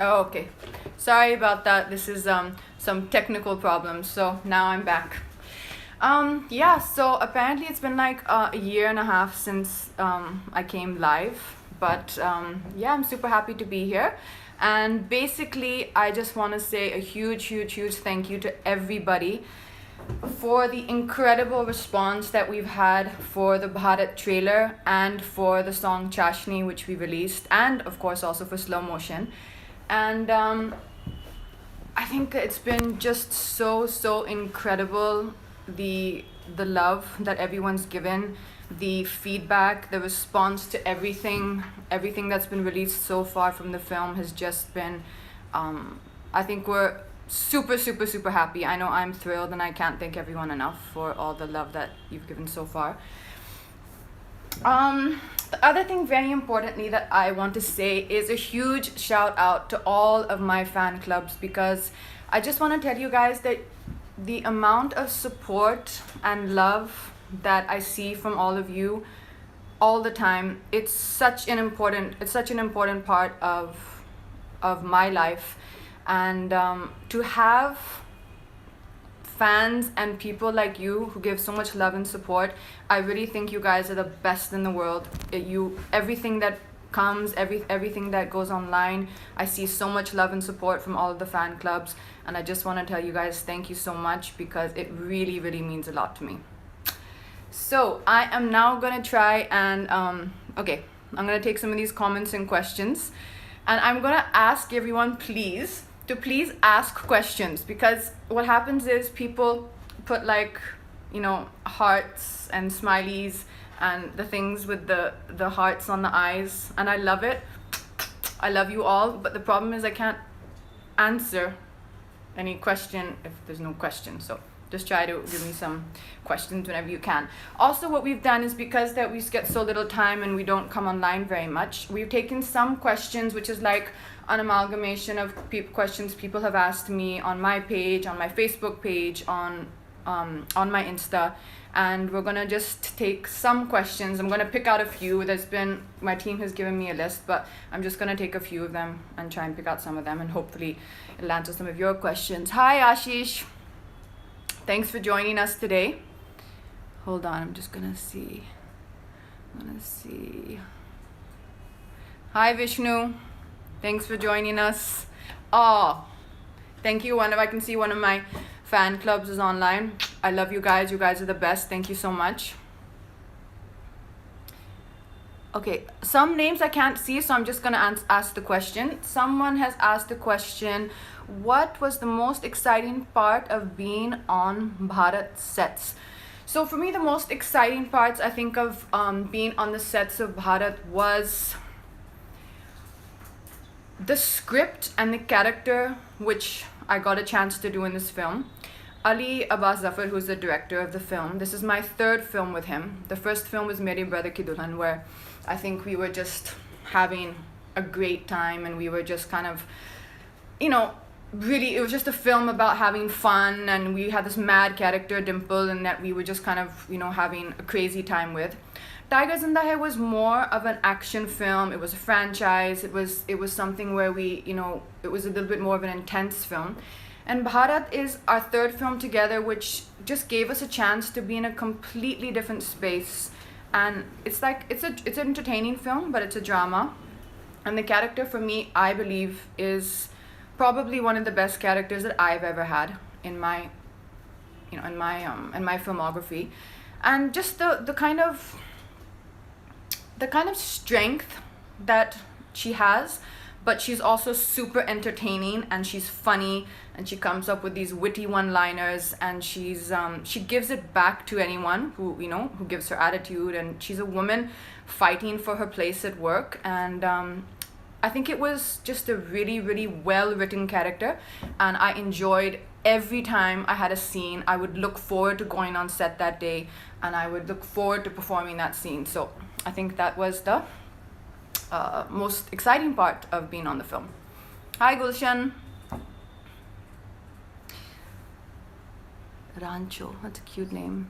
Oh, okay. Sorry about that. This is some technical problems. So now I'm back. Yeah, so apparently it's been like a year and a half since I came live. But yeah, I'm super happy to be here. And basically, I just want to say a huge, huge, huge thank you to everybody for the incredible response that we've had for the Bharat trailer and for the song Chashni, which we released, and of course also for Slow Motion. And I think it's been just so incredible, the love that everyone's given, the feedback, the response to everything that's been released so far from the film has just been I think we're super happy. I know I'm thrilled, and I can't thank everyone enough for all the love that you've given so far. The other thing, very importantly, that I want to say is a huge shout out to all of my fan clubs, because I just want to tell you guys that the amount of support and love that I see from all of you all the time, it's such an important part of my life. And to have fans and people like you who give so much love and support, I really think you guys are the best in the world. Everything that comes, everything that goes online, I see so much love and support from all of the fan clubs, and I just want to tell you guys thank you so much, because it really means a lot to me. So I am now gonna try and I'm gonna take some of these comments and questions, and I'm gonna ask everyone please ask questions, because what happens is people put like, hearts and smileys and the things with the hearts on the eyes, and I love it. I love you all, but the problem is I can't answer any question if there's no question. So just try to give me some questions whenever you can. Also, what we've done is, because that we get so little time and we don't come online very much, we've taken some questions, which is like an amalgamation of questions people have asked me on my page, on my Facebook page, on my Insta, and we're gonna just take some questions. I'm gonna pick out a few. My team has given me a list, but I'm just gonna take a few of them and try and pick out some of them, and hopefully it'll answer some of your questions. Hi Ashish, thanks for joining us today. Hold on, I'm just gonna see. Hi Vishnu, thanks for joining us. Oh, thank you. I can see one of my fan clubs is online. I love you guys. You guys are the best. Thank you so much. Okay, some names I can't see, so I'm just gonna ask the question. Someone has asked the question, what was the most exciting part of being on Bharat sets? So for me, the most exciting parts I think of being on the sets of Bharat was the script and the character, which I got a chance to do in this film. Ali Abbas Zafar, who's the director of the film, this is my third film with him. The first film was Mere Brother Ki Dulhan, where I think we were just having a great time, and we were just kind of, really, it was just a film about having fun, and we had this mad character, Dimple, and that we were just kind of, having a crazy time with. Tiger Zinda Hai was more of an action film. It was a franchise. It was something where it was a little bit more of an intense film. And Bharat is our third film together, which just gave us a chance to be in a completely different space. And it's an entertaining film, but it's a drama. And the character, for me, I believe, is probably one of the best characters that I've ever had in my filmography. And just the kind of strength that she has, but she's also super entertaining, and she's funny, and she comes up with these witty one-liners, and she gives it back to anyone who gives her attitude, and she's a woman fighting for her place at work. And I think it was just a really well-written character, and I enjoyed every time I had a scene. I would look forward to going on set that day, and I would look forward to performing that scene. So I think that was the most exciting part of being on the film. Hi Gulshan. Rancho, that's a cute name.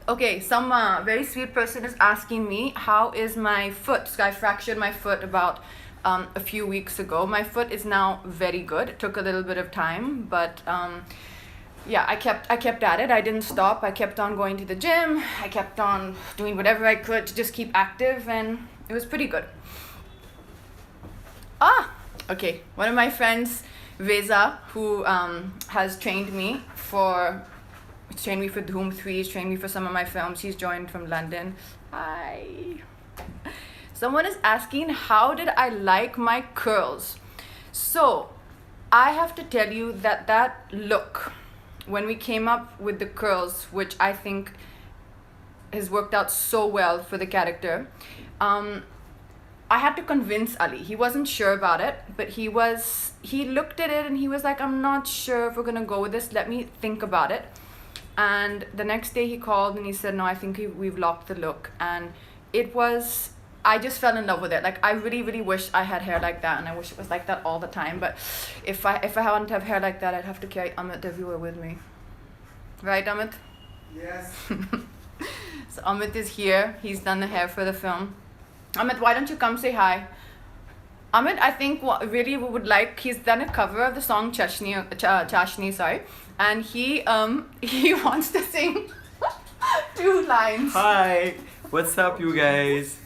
Okay, some very sweet person is asking me, how is my foot? So I fractured my foot about a few weeks ago. My foot is now very good. It took a little bit of time, but yeah, I kept at it. I didn't stop. I kept on going to the gym. I kept on doing whatever I could to just keep active, and it was pretty good. Okay. One of my friends, Veza, who has trained me for Dhoom 3, he's trained me for some of my films. He's joined from London. Hi. Someone is asking, how did I like my curls? So, I have to tell you that look, when we came up with the curls, which I think has worked out so well for the character, I had to convince Ali. He wasn't sure about it, but he looked at it and he was like, I'm not sure if we're gonna go with this. Let me think about it. And the next day he called and he said, no, I think we've locked the look. And I just fell in love with it. Like, I really, really wish I had hair like that, and I wish it was like that all the time. But if I hadn't have hair like that, I'd have to carry Amit everywhere with me. Right, Amit? Yes. So Amit is here. He's done the hair for the film. Amit, why don't you come say hi? Amit, I think really would like, he's done a cover of the song Chashni, sorry. And he wants to sing 2 lines. Hi, what's up, you guys?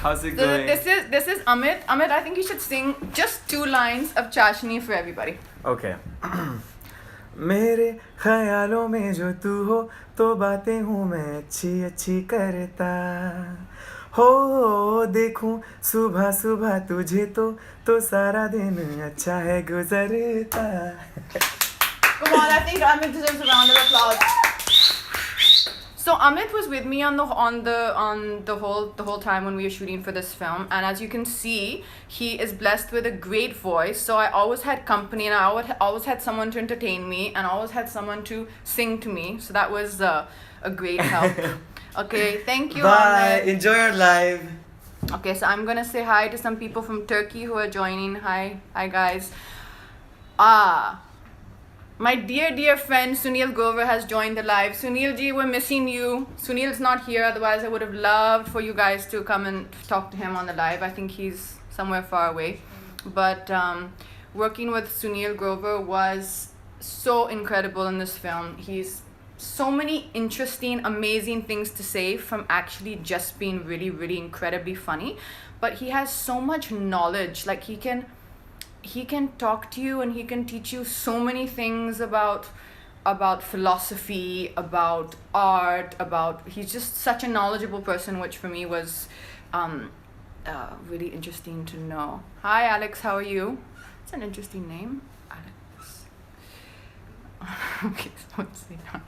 How's it going? This is Amit. Amit, I think you should sing just 2 lines of Chashni for everybody. Okay. मेरे ख्यालों में जो तू हो तो बातें हूँ मैं अच्छी अच्छी करता हो देखूं सुबह सुबह तुझे तो सारा दिन अच्छा है गुजरता. Come on, I think Amit deserves a round of applause. So Amit was with me on the whole time when we were shooting for this film, and as you can see, he is blessed with a great voice. So I always had company, and I always had someone to entertain me, and always had someone to sing to me. So that was a great help. Okay, thank you. Bye. Amit. Enjoy your live. Okay, so I'm gonna say hi to some people from Turkey who are joining. Hi guys. My dear friend Sunil Grover has joined the live. Sunil ji, we're missing you. Sunil's not here, otherwise I would have loved for you guys to come and talk to him on the live. I think he's somewhere far away. But working with Sunil Grover was so incredible in this film. He's so many interesting, amazing things to say, from actually just being really, really incredibly funny. But he has so much knowledge. Like, he can talk to you and he can teach you so many things about philosophy, about art, he's just such a knowledgeable person, which for me was really interesting to know. Hi Alex, how are you? It's an interesting name, Alex. Okay, so let's see now.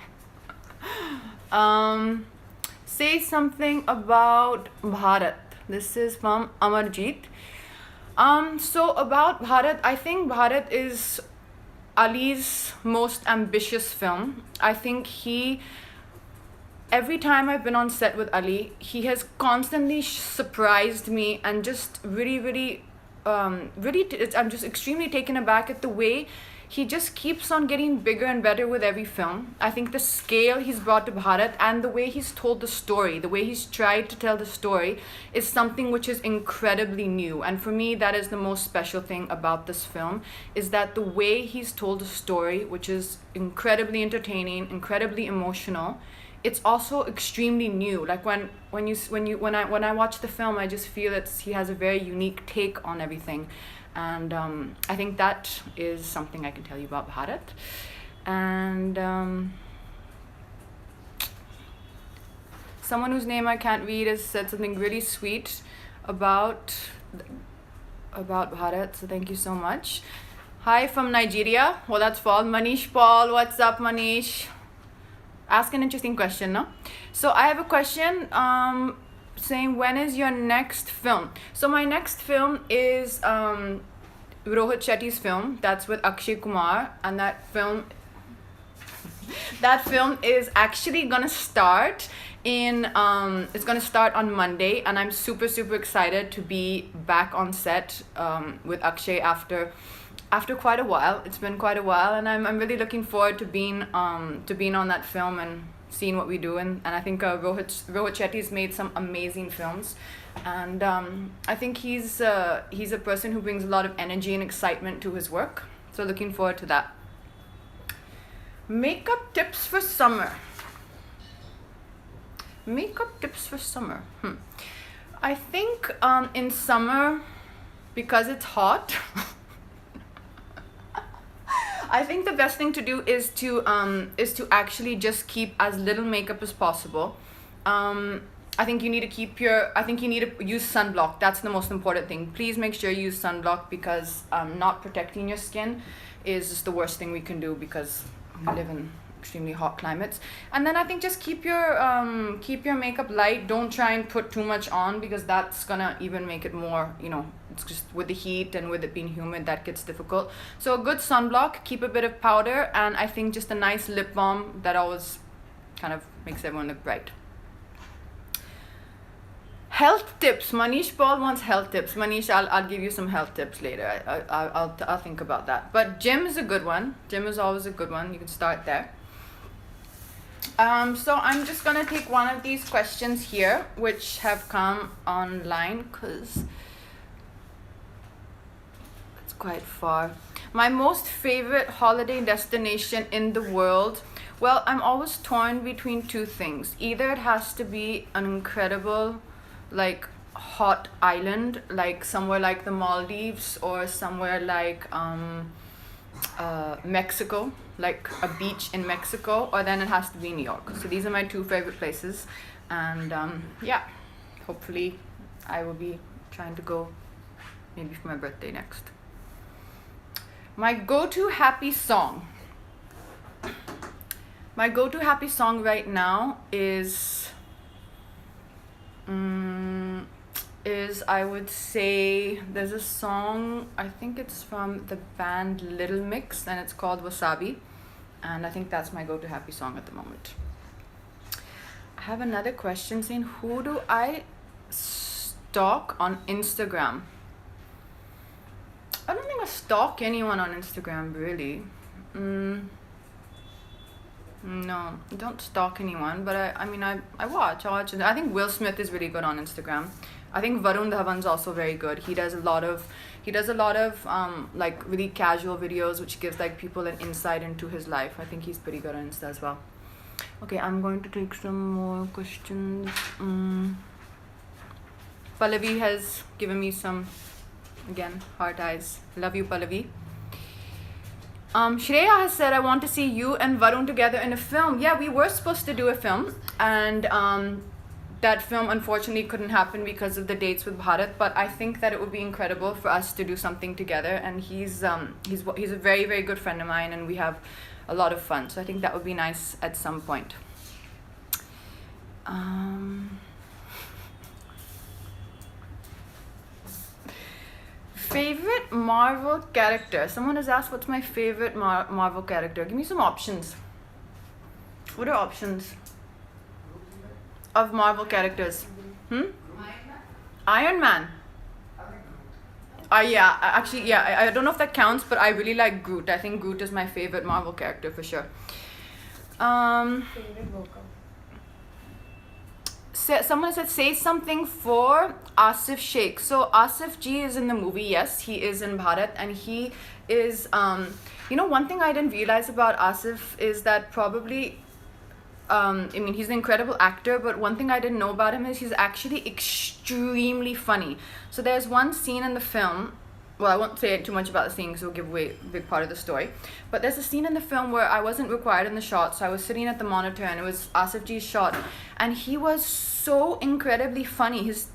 Say something about Bharat. This is from Amarjeet. So about Bharat, I think Bharat is Ali's most ambitious film. I think every time I've been on set with Ali, he has constantly surprised me, and just really, I'm just extremely taken aback at the way he just keeps on getting bigger and better with every film. I think the scale he's brought to Bharat and the way he's told the story, the way he's tried to tell the story, is something which is incredibly new. And for me, that is the most special thing about this film, is that the way he's told the story, which is incredibly entertaining, incredibly emotional, it's also extremely new. Like when I watch the film, I just feel he has a very unique take on everything. And I think that is something I can tell you about Bharat. And someone whose name I can't read has said something really sweet about Bharat, so thank you so much. Hi from Nigeria. Well, that's Paul. Manish Paul, what's up, Manish? Ask an interesting question, no? So I have a question saying, when is your next film? So my next film is Rohit Shetty's film. That's with Akshay Kumar, and that film is actually gonna start it's gonna start on Monday, and I'm super excited to be back on set with Akshay after quite a while. It's been quite a while, and I'm really looking forward to being on that film and seeing what we do. And I think Rohit Shetty's made some amazing films. And I think he's a person who brings a lot of energy and excitement to his work. So looking forward to that. Makeup tips for summer. Makeup tips for summer. I think in summer, because it's hot, I think the best thing to do is to actually just keep as little makeup as possible. I think you need to use sunblock. That's the most important thing. Please make sure you use sunblock, because not protecting your skin is just the worst thing we can do, because we live in extremely hot climates. And then I think just keep your makeup light. Don't try and put too much on, because that's gonna even make it more, it's just with the heat and with it being humid, that gets difficult. So a good sunblock, keep a bit of powder, and I think just a nice lip balm that always kind of makes everyone look bright. Health tips. Manish Paul wants health tips. Manish, I'll give you some health tips later. I'll think about that. But gym is a good one. Gym is always a good one. You can start there. So I'm just gonna take one of these questions here, which have come online, because it's quite far. My most favorite holiday destination in the world. Well, I'm always torn between two things. Either it has to be an incredible, like, hot island, like somewhere like the Maldives, or somewhere like Mexico, like a beach in Mexico, or then it has to be New York. So these are my two favorite places, and yeah, hopefully I will be trying to go maybe for my birthday next. My go-to happy song. My go-to happy song right now is I would say, there's a song, I think it's from the band Little Mix, and it's called Wasabi, and I think that's my go-to happy song at the moment. I have another question saying, who do I stalk on Instagram? I don't think I stalk anyone on Instagram, really. No, don't stalk anyone, but I watch. I think Will Smith is really good on Instagram. I think Varun Dhawan's also very good. He does a lot of like really casual videos, which gives like people an insight into his life. I think he's pretty good on Insta as well. Okay, I'm going to take some more questions. Pallavi has given me some, again, heart eyes. Love you, Pallavi. Shreya has said, I want to see you and Varun together in a film. Yeah, we were supposed to do a film, and that film unfortunately couldn't happen because of the dates with Bharat, but I think that it would be incredible for us to do something together, and he's a very, very good friend of mine, and we have a lot of fun, so I think that would be nice at some point. Favorite Marvel character. Someone has asked, what's my favorite Marvel character? Give me some options. What are options of Marvel characters? Iron Man. Yeah, actually, yeah, I don't know if that counts, but I really like Groot. I think Groot is my favorite Marvel character for sure. Favorite workout. Someone said, say something for Asif Sheikh. So Asif Ji is in the movie, yes, he is in Bharat, and he is, one thing I didn't realize about Asif is that probably, he's an incredible actor, but one thing I didn't know about him is he's actually extremely funny. So there's one scene in the film, well, I won't say too much about the scene because it'll give away a big part of the story, but there's a scene in the film where I wasn't required in the shot, so I was sitting at the monitor and it was Asif Ji's shot, and he was so incredibly funny. His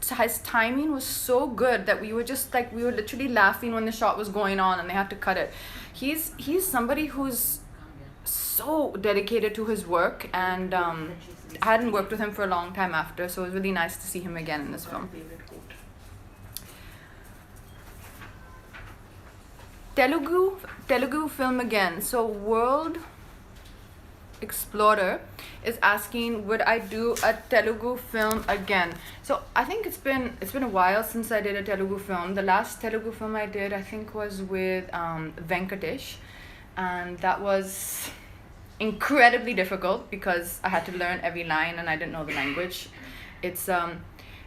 timing was so good that we were literally laughing when the shot was going on and they had to cut it. He's somebody who's so dedicated to his work, and I hadn't worked with him for a long time after, so it was really nice to see him again in this film. Telugu film again. So World Explorer is asking, would I do a Telugu film again? So I think it's been a while since I did a Telugu film. The last Telugu film I did, I think, was with Venkatesh, and that was incredibly difficult because I had to learn every line and I didn't know the language. It's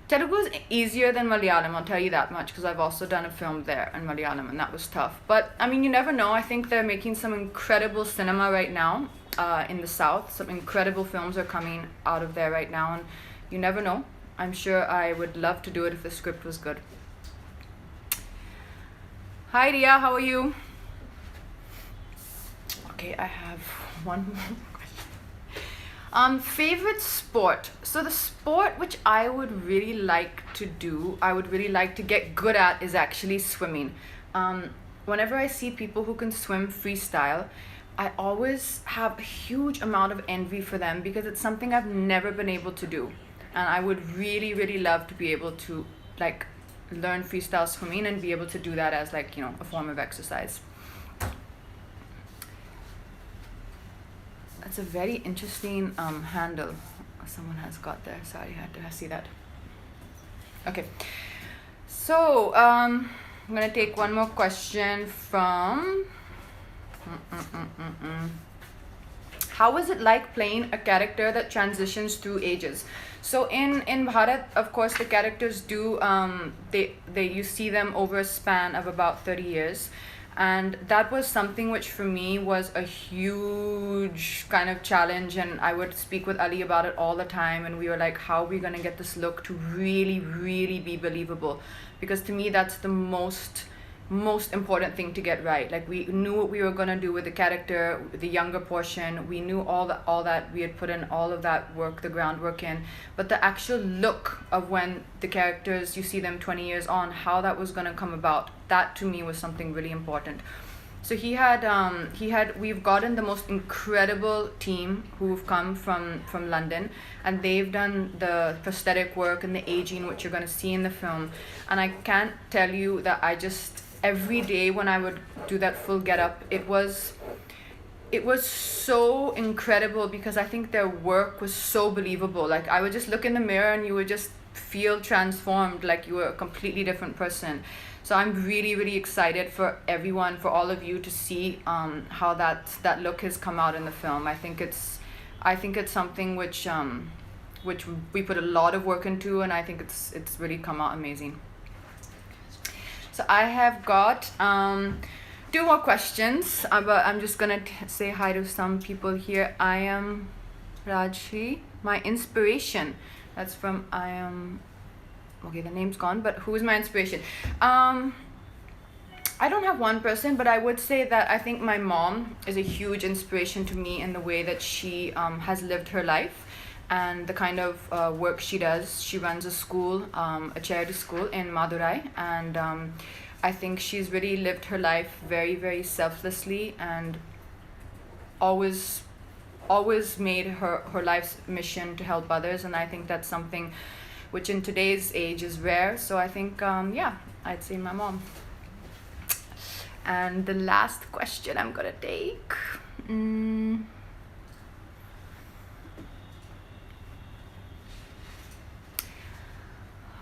Telugu is easier than Malayalam, I'll tell you that much, because I've also done a film there in Malayalam, and that was tough. But I mean, you never know. I think they're making some incredible cinema right now in the South. Some incredible films are coming out of there right now, and you never know. I'm sure I would love to do it if the script was good. Hi Ria, how are you? Okay, I have one more question. Favorite sport. So the sport which I would really like to do, I would really like to get good at, is actually swimming. Whenever I see people who can swim freestyle, I always have a huge amount of envy for them, because it's something I've never been able to do. And I would really, really love to be able to like learn freestyle swimming and be able to do that as like, you know, a form of exercise. That's a very interesting handle someone has got there. Sorry, I had to see that. Okay, so I'm gonna take one more question from how was it like playing a character that transitions through ages? So in Bharat, of course, the characters do you see them over a span of about 30 years. And that was something which for me was a huge kind of challenge, and I would speak with Ali about it all the time, and we were like, how are we going to get this look to really, really be believable? Because to me, that's the most important thing to get right. Like, we knew what we were going to do with the character, the younger portion. We knew all that we had put in all of that work, the groundwork in, but the actual look of when the characters, you see them 20 years on, how that was going to come about, that to me was something really important. So we've gotten the most incredible team who've come from London, and they've done the prosthetic work and the aging, which you're going to see in the film. And I can't tell you that every day when I would do that full getup, it was so incredible, because I think their work was so believable. Like, I would just look in the mirror and you would just feel transformed, like you were a completely different person. So I'm really, really excited for everyone, for all of you to see how that look has come out in the film. I think it's something which we put a lot of work into, and I think it's really come out amazing. So I have got 2 more questions, but I'm just gonna say hi to some people here. I am Rajshri, my inspiration. That's from I am. Okay, the name's gone, but who is my inspiration? I don't have one person, but I would say that I think my mom is a huge inspiration to me in the way that she has lived her life and the kind of work she does. She runs a school, a charity school in Madurai, and I think she's really lived her life very, very selflessly, and always made her life's mission to help others. And I think that's something which in today's age is rare. So I think, I'd say my mom. And the last question I'm gonna take.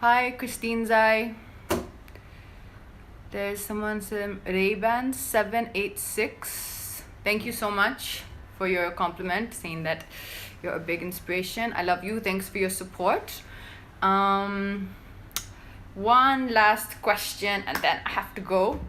Hi, Christine Zai. There's someone saying Ray-Ban 786. Thank you so much for your compliment, saying that you're a big inspiration. I love you. Thanks for your support. One last question and then I have to go.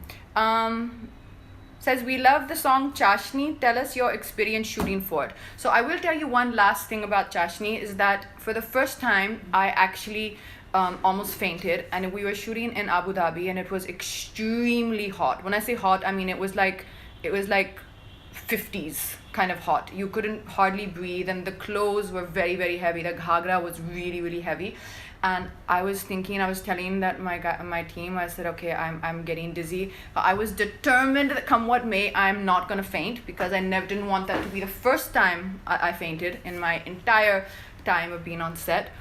Says, we love the song Chashni. Tell us your experience shooting for it. So I will tell you one last thing about Chashni, is that for the first time I actually almost fainted, and we were shooting in Abu Dhabi, and it was extremely hot. When I say hot, I mean it was like 50s kind of hot. You couldn't hardly breathe, and the clothes were very, very heavy. The ghagra was really, really heavy. And I was telling that my team, I said, okay, I'm getting dizzy. But I was determined that come what may, I'm not gonna faint, because I didn't want that to be the first time I fainted in my entire time of being on set.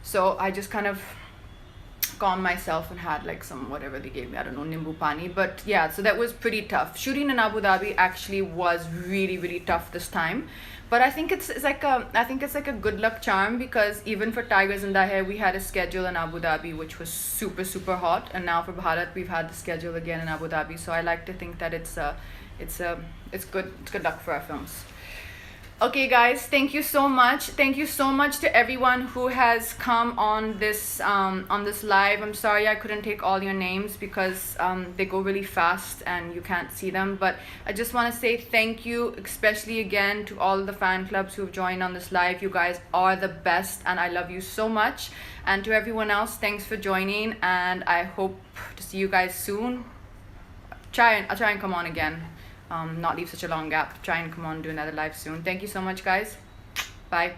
So I just kind of calmed myself and had like some whatever they gave me, I don't know, nimbu pani. But yeah, so that was pretty tough. Shooting in Abu Dhabi actually was really, really tough this time. But I think it's like a good luck charm, because even for Tigers in Daher, we had a schedule in Abu Dhabi which was super, super hot, and now for Bharat we've had the schedule again in Abu Dhabi. So I like to think that it's good luck for our films. Okay, guys, thank you so much. Thank you so much to everyone who has come on this live. I'm sorry I couldn't take all your names because they go really fast and you can't see them. But I just want to say thank you, especially again to all the fan clubs who've joined on this live. You guys are the best, and I love you so much. And to everyone else, thanks for joining, and I hope to see you guys soon. I'll try and come on again. Not leave such a long gap. Try and come on, do another live soon. Thank you so much, guys. Bye.